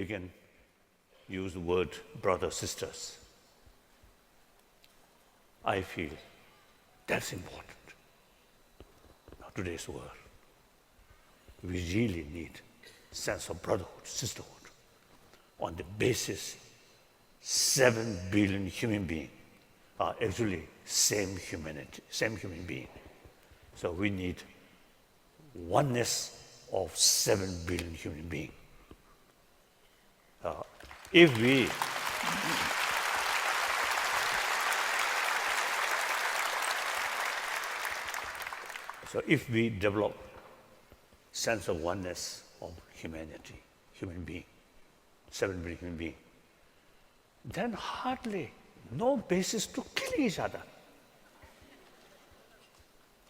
begin use the word brothers, sisters. I feel that's important. Now, today's world, we really need sense of brotherhood, sisterhood. On the basis, 7 billion human beings are actually same humanity, same human being. So we need oneness of 7 billion human beings. If we develop sense of oneness of humanity, human being, 7 billion human being, then hardly no basis to kill each other.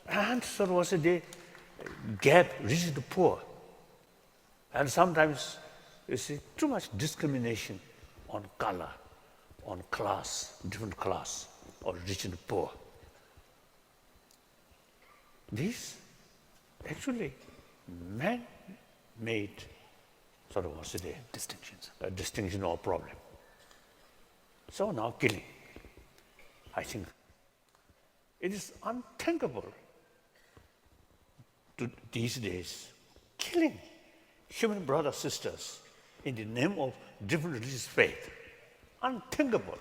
And so was the gap rich to poor. And sometimes you see too much discrimination on color, on class, different class, or rich and poor. These actually man-made sort of what's the distinctions, a distinction or problem. So now killing, I think it is unthinkable to these days, killing human brothers, sisters in the name of different religious faith. Unthinkable.